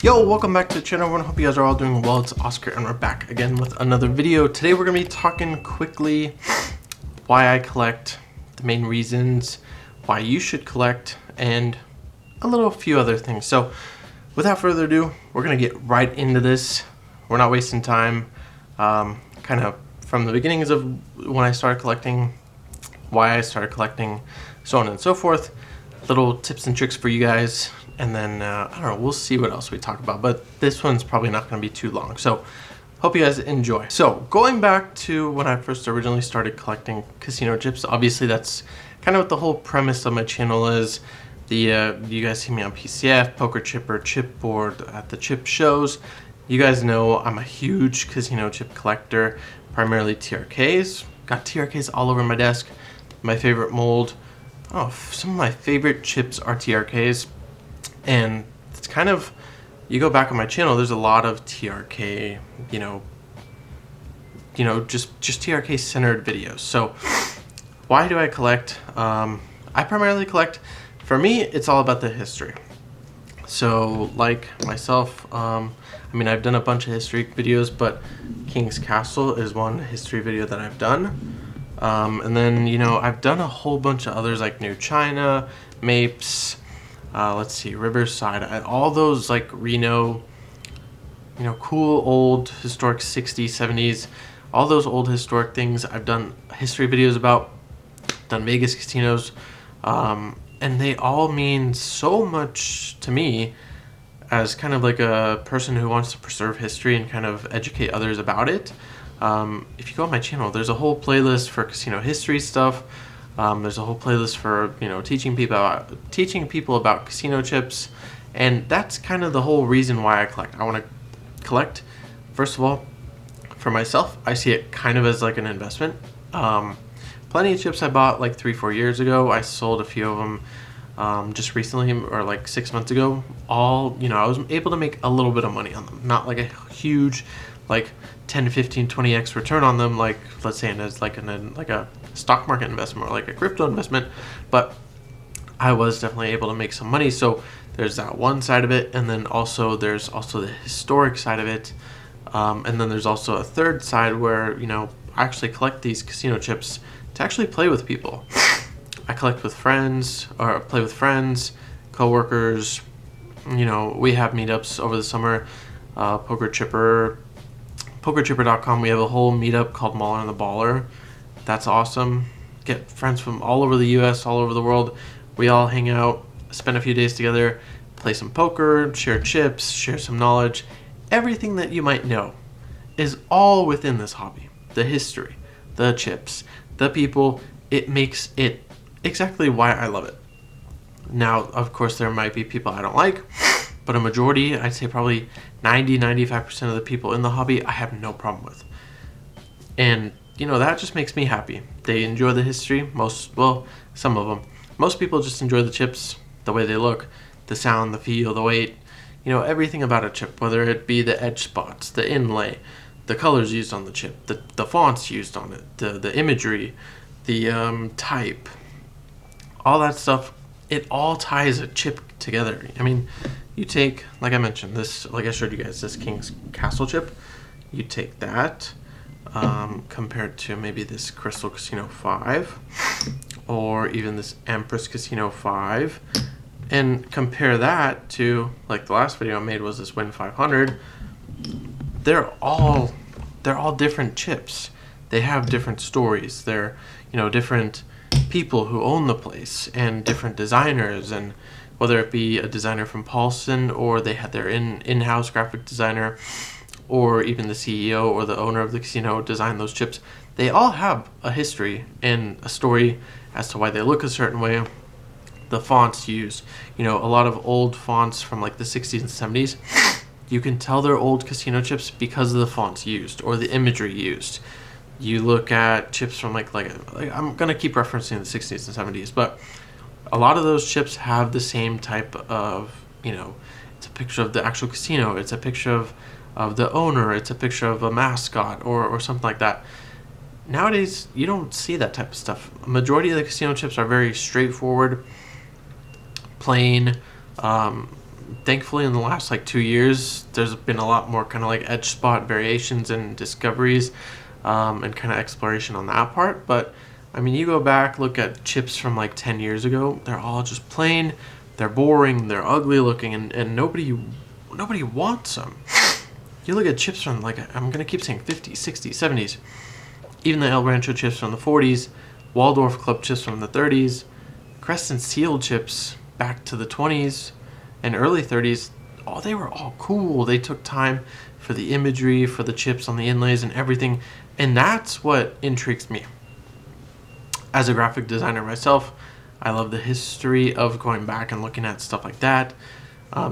Yo, welcome back to the channel everyone. Hope you guys are all doing well. It's Oscar and we're back again with another video. Today we're going to be talking quickly why I collect, the main reasons why you should collect, and a few other things. So without further ado, we're going to get right into this. We're not wasting time. Kind of from the beginnings of when I started collecting, why I started collecting, so on and so forth. Little tips and tricks for you guys. And then, I don't know, we'll see what else we talk about. But this one's probably not going to be too long. So, hope you guys enjoy. So, going back to when I first originally started collecting casino chips, obviously that's kind of what the whole premise of my channel is. You guys see me on PCF, Poker Chipper, Chipboard, at the chip shows. You guys know I'm a huge casino chip collector, primarily TRKs. Got TRKs all over my desk. My favorite mold. Oh, some of my favorite chips are TRKs. And it's kind of, you go back on my channel, there's a lot of TRK, just TRK centered videos. So why do I collect? I primarily collect, for me, it's all about the history. So like myself, I've done a bunch of history videos, but King's Castle is one history video that I've done. And then, I've done a whole bunch of others like New China, Mapes, let's see, Riverside, all those like Reno, cool old historic 60s, 70s, all those old historic things I've done history videos about, done Vegas casinos, and they all mean so much to me as kind of like a person who wants to preserve history and kind of educate others about it. If you go on my channel, there's a whole playlist for casino history stuff. There's a whole playlist for teaching people about casino chips, and that's kind of the whole reason why I collect. I want to collect, first of all, for myself. I see it kind of as like an investment. Plenty of chips I bought like 3-4 years ago. I sold a few of them just recently, or like 6 months ago. All I was able to make a little bit of money on them, not like a huge, like 10, 15, 20x return on them, like let's say as like a stock market investment or like a crypto investment, but I was definitely able to make some money. So there's that one side of it, and then there's also the historic side of it, and then there's also a third side where I actually collect these casino chips to actually play with people. I collect with friends, or play with friends, co-workers. We have meetups over the summer. PokerChipper.com, we have a whole meetup called Mauler and the Baller. That's awesome. Get friends from all over the US, all over the world. We all hang out, spend a few days together, play some poker, share chips, share some knowledge. Everything that you might know is all within this hobby. The history, the chips, the people. It makes it exactly why I love it. Now, of course, there might be people I don't like, but a majority, I'd say probably 90-95% of the people in the hobby, I have no problem with. And that just makes me happy. They enjoy the history. Some of them. Most people just enjoy the chips, the way they look, the sound, the feel, the weight, everything about a chip, whether it be the edge spots, the inlay, the colors used on the chip, the fonts used on it, the imagery, the type, all that stuff. It all ties a chip together. You take, like I mentioned, like I showed you guys, this King's Castle chip. You take that, compared to maybe this Crystal Casino 5, or even this Empress Casino 5, and compare that to, like the last video I made was this Win 500. They're all different chips. They have different stories. They're, different people who own the place, and different designers, and whether it be a designer from Paulson, or they had their in-house graphic designer, or even the CEO or the owner of the casino design those chips. They all have a history and a story as to why they look a certain way. The fonts used, a lot of old fonts from like the 60s and 70s. You can tell they're old casino chips because of the fonts used or the imagery used. You look at chips from like I'm gonna keep referencing the 60s and 70s, but a lot of those chips have the same type of, it's a picture of the actual casino, it's a picture of the owner, it's a picture of a mascot or something like that. Nowadays, you don't see that type of stuff. A majority of the casino chips are very straightforward, plain, thankfully in the last like 2 years, there's been a lot more kind of like edge spot variations and discoveries, and kind of exploration on that part. But I mean, you go back, look at chips from like 10 years ago, they're all just plain, they're boring, they're ugly looking, and nobody wants them. You look at chips from, like, I'm gonna keep saying 50s, 60s, 70s, even the El Rancho chips from the 40s, Waldorf Club chips from the 30s, Crescent Seal chips back to the 20s and early 30s. They were all cool. They took time for the imagery, for the chips on the inlays and everything, and that's what intrigues me. As a graphic designer myself, I love the history of going back and looking at stuff like that,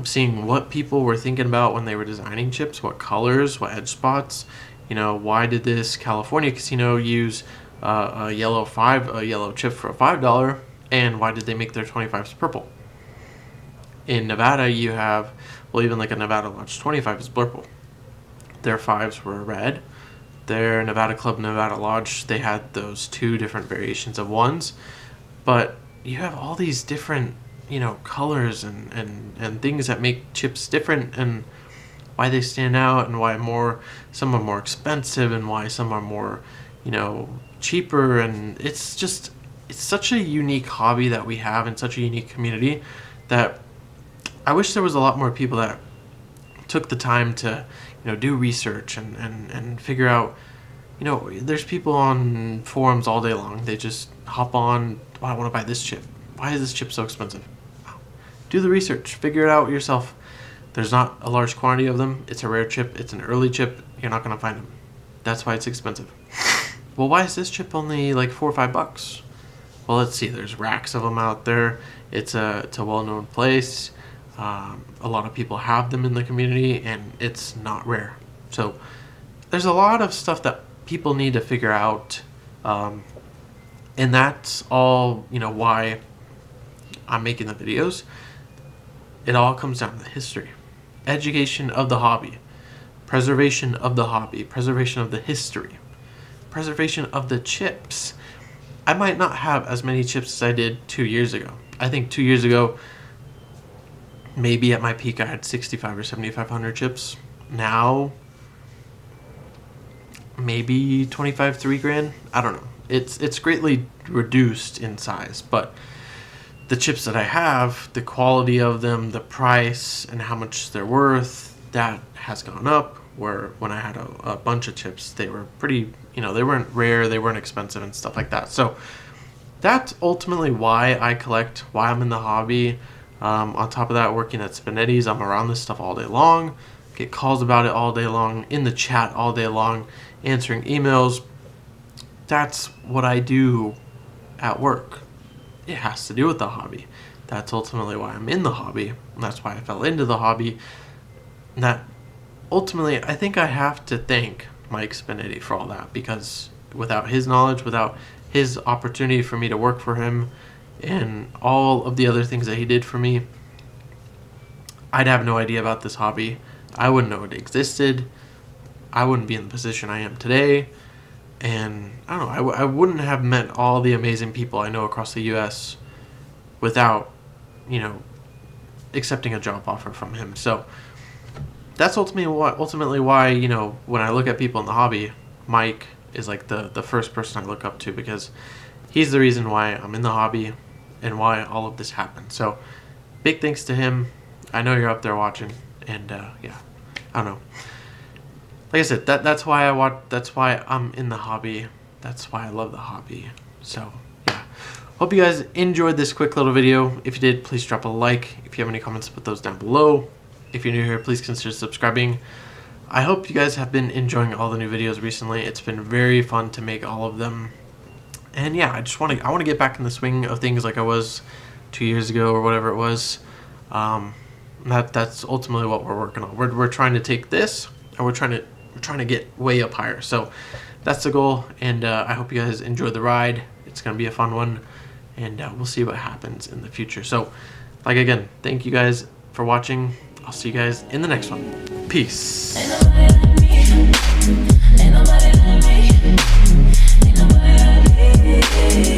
seeing what people were thinking about when they were designing chips, what colors, what edge spots. Why did this California casino use a yellow chip for a $5, and why did they make their 25s purple? In Nevada, you have, even like a Nevada Lodge 25 is purple. Their 5s were red. Their Nevada Club, Nevada Lodge, they had those 2 different variations of 1s. But you have all these different, colors and things that make chips different, and why they stand out, and why some are more expensive, and why some are more, cheaper. And it's such a unique hobby that we have, and such a unique community, that I wish there was a lot more people that took the time to, do research and figure out, there's people on forums all day long. They just hop on, I want to buy this chip. Why is this chip so expensive? Do the research, figure it out yourself. There's not a large quantity of them. It's a rare chip. It's an early chip. You're not going to find them. That's why it's expensive. Well, why is this chip only like $4 or $5? Well, let's see. There's racks of them out there. It's a well-known place. A lot of people have them in the community, and it's not rare. So there's a lot of stuff that people need to figure out, and that's all, why I'm making the videos. It all comes down to the history, education of the hobby, preservation of the hobby, preservation of the history, preservation of the chips. I might not have as many chips as I did 2 years ago. I think 2 years ago, maybe at my peak, I had 6,500 or 7,500 chips. Now, maybe 25, 3 grand. I don't know. It's greatly reduced in size, but the chips that I have, the quality of them, the price, and how much they're worth, that has gone up. Where when I had a bunch of chips, they were pretty, they weren't rare, they weren't expensive and stuff like that. So that's ultimately why I collect, why I'm in the hobby. On top of that, working at Spinetti's, I'm around this stuff all day long, get calls about it all day long, in the chat all day long, answering emails. That's what I do at work. It has to do with the hobby. That's ultimately why I'm in the hobby, and that's why I fell into the hobby. And that ultimately, I think I have to thank Mike Spinetti for all that, because without his knowledge, without his opportunity for me to work for him, and all of the other things that he did for me, I'd have no idea about this hobby. I wouldn't know it existed. I wouldn't be in the position I am today. And I don't know, I wouldn't have met all the amazing people I know across the U.S. without, accepting a job offer from him. So that's ultimately why, when I look at people in the hobby, Mike is like the first person I look up to, because he's the reason why I'm in the hobby and why all of this happened. So big thanks to him. I know you're up there watching, and yeah, I don't know. Like I said, that's why I watch. That's why I'm in the hobby. That's why I love the hobby. So yeah, hope you guys enjoyed this quick little video. If you did, please drop a like. If you have any comments, put those down below. If you're new here, please consider subscribing. I hope you guys have been enjoying all the new videos recently. It's been very fun to make all of them. And yeah, I want to get back in the swing of things like I was 2 years ago or whatever it was. That's ultimately what we're working on. We're trying to take this, and we're trying to get way up higher. So that's the goal, and I hope you guys enjoyed the ride. It's gonna be a fun one, and we'll see what happens in the future. So, again, thank you guys for watching. I'll see you guys in the next one. Peace. Ain't nobody like me. Ain't nobody like me. Ain't nobody like me.